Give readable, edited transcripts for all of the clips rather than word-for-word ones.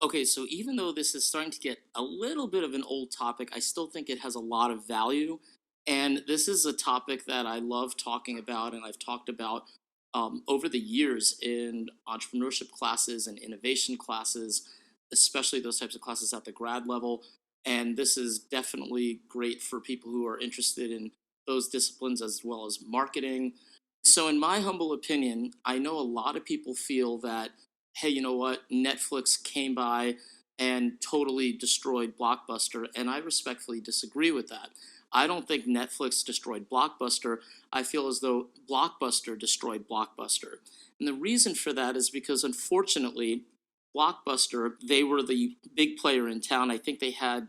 Okay, so even though this is starting to get a little bit of an old topic, I still think it has a lot of value. And this is a topic that I love talking about, and I've talked about over the years in entrepreneurship classes and innovation classes, especially those types of classes at the grad level. And this is definitely great for people who are interested in those disciplines as well as marketing. So, in my humble opinion, I know a lot of people feel that, hey, you know what? Netflix came by and totally destroyed Blockbuster. And I respectfully disagree with that. I don't think Netflix destroyed Blockbuster. I feel as though Blockbuster destroyed Blockbuster. And the reason for that is because, unfortunately, Blockbuster, they were the big player in town. I think they had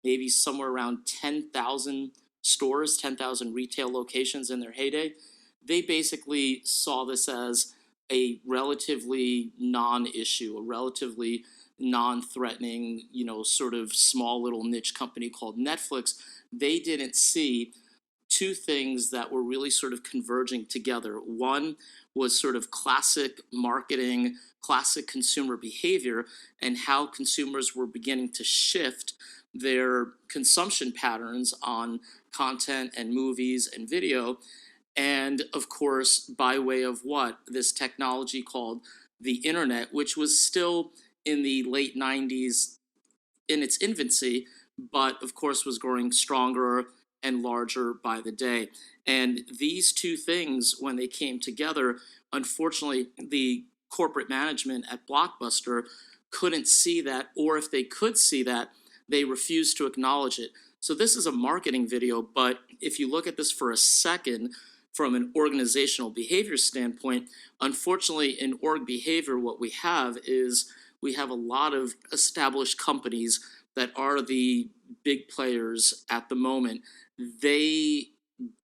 maybe somewhere around 10,000 stores, 10,000 retail locations in their heyday. They basically saw this as a relatively non-issue, a relatively non-threatening, sort of small little niche company called Netflix. They didn't see two things that were really sort of converging together. One was sort of classic marketing, classic consumer behavior, and how consumers were beginning to shift their consumption patterns on content and movies and video. And of course, by way of what? This technology called the internet, which was still in the late 90s in its infancy, but of course was growing stronger and larger by the day. And these two things, when they came together, unfortunately, the corporate management at Blockbuster couldn't see that, or if they could see that, they refused to acknowledge it. So, this is a marketing video, but if you look at this for a second, from an organizational behavior standpoint, unfortunately, in org behavior, what we have is we have a lot of established companies that are the big players at the moment. They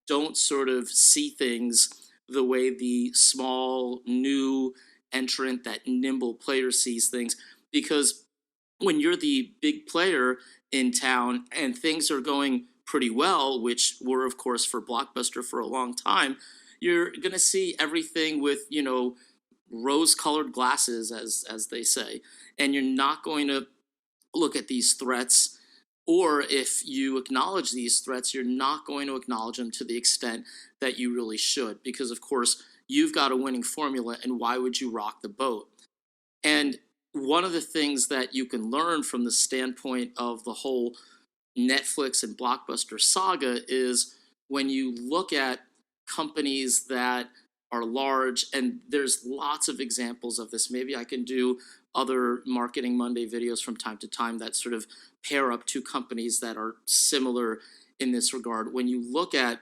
don't sort of see things the way the small, new entrant, that nimble player sees things. Because when you're the big player in town and things are going pretty well, which were, of course, for Blockbuster for a long time, you're going to see everything with, rose colored glasses, as they say. And you're not going to look at these threats, or if you acknowledge these threats, you're not going to acknowledge them to the extent that you really should, because of course you've got a winning formula, and why would you rock the boat? And one of the things that you can learn from the standpoint of the whole Netflix and Blockbuster saga is when you look at companies that are large, and there's lots of examples of this. Maybe I can do other Marketing Monday videos from time to time that sort of pair up two companies that are similar in this regard. When you look at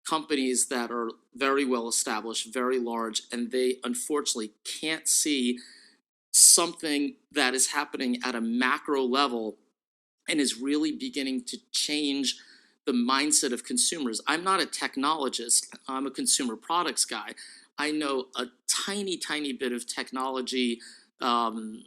companies that are very well established, very large, and they unfortunately can't see something that is happening at a macro level and is really beginning to change the mindset of consumers. I'm not a technologist, I'm a consumer products guy. I know a tiny, tiny bit of technology um,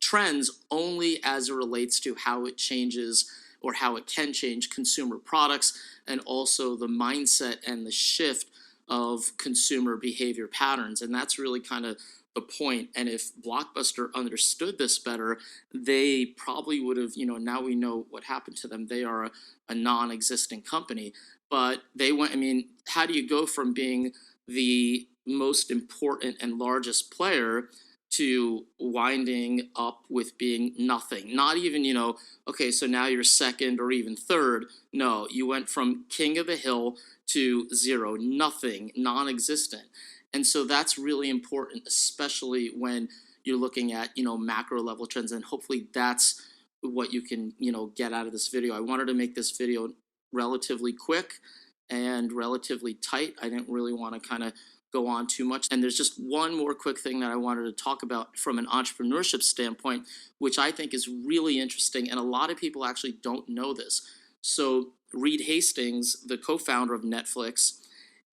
trends only as it relates to how it changes or how it can change consumer products, and also the mindset and the shift of consumer behavior patterns. And that's really kind of the point. And if Blockbuster understood this better, they probably would have, now we know what happened to them. They are a non existing company. But they went, I mean, how do you go from being the most important and largest player to winding up with being nothing? Not even, okay, so now you're second or even third. No, you went from king of the hill to zero, nothing, non existent. And so that's really important, especially when you're looking at, macro level trends. And hopefully that's what you can, get out of this video. I wanted to make this video relatively quick and relatively tight. I didn't really want to kind of go on too much. And there's just one more quick thing that I wanted to talk about from an entrepreneurship standpoint, which I think is really interesting. And a lot of people actually don't know this. So Reed Hastings, the co-founder of Netflix,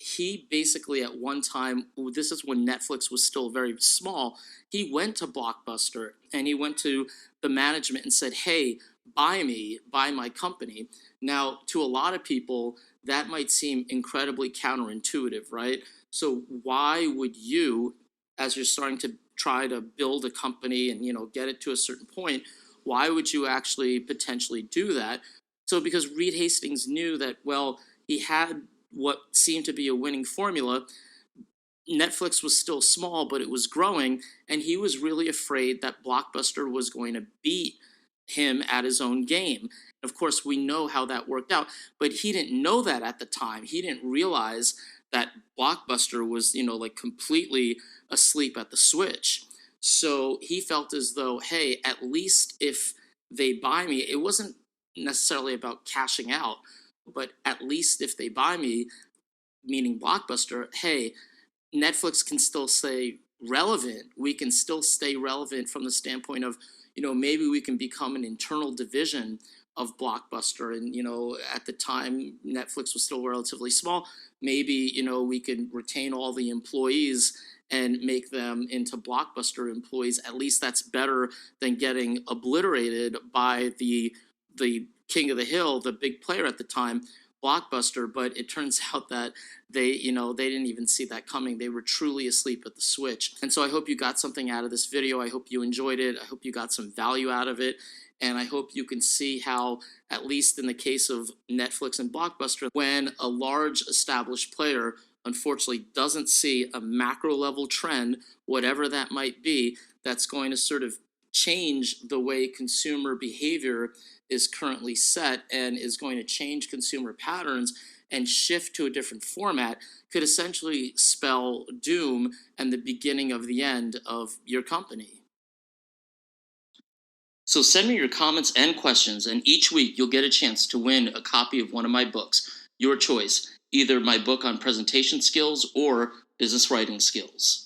he basically at one time, this is when Netflix was still very small, he went to Blockbuster and he went to the management and said, hey, buy me, buy my company. Now, to a lot of people, that might seem incredibly counterintuitive, right? So why would you, as you're starting to try to build a company and get it to a certain point, why would you actually potentially do that? So because Reed Hastings knew that, well, he had what seemed to be a winning formula. Netflix was still small, but it was growing, and he was really afraid that Blockbuster was going to beat him at his own game. Of course, we know how that worked out, but he didn't know that at the time. He didn't realize that Blockbuster was, like completely asleep at the switch. So he felt as though, hey, at least if they buy me, it wasn't necessarily about cashing out, but at least if they buy me, meaning Blockbuster, hey, Netflix can still stay relevant. We can still stay relevant from the standpoint of, maybe we can become an internal division of Blockbuster. And, at the time, Netflix was still relatively small. Maybe, we can retain all the employees and make them into Blockbuster employees. At least that's better than getting obliterated by the king of the hill, the big player at the time, Blockbuster. But it turns out that they didn't even see that coming. They were truly asleep at the switch. And so I hope you got something out of this video. I hope you enjoyed it. I hope you got some value out of it. And I hope you can see how, at least in the case of Netflix and Blockbuster, when a large established player unfortunately doesn't see a macro level trend, whatever that might be, that's going to sort of change the way consumer behavior is currently set and is going to change consumer patterns and shift to a different format, could essentially spell doom and the beginning of the end of your company. So send me your comments and questions, and each week you'll get a chance to win a copy of one of my books, your choice, either my book on presentation skills or business writing skills.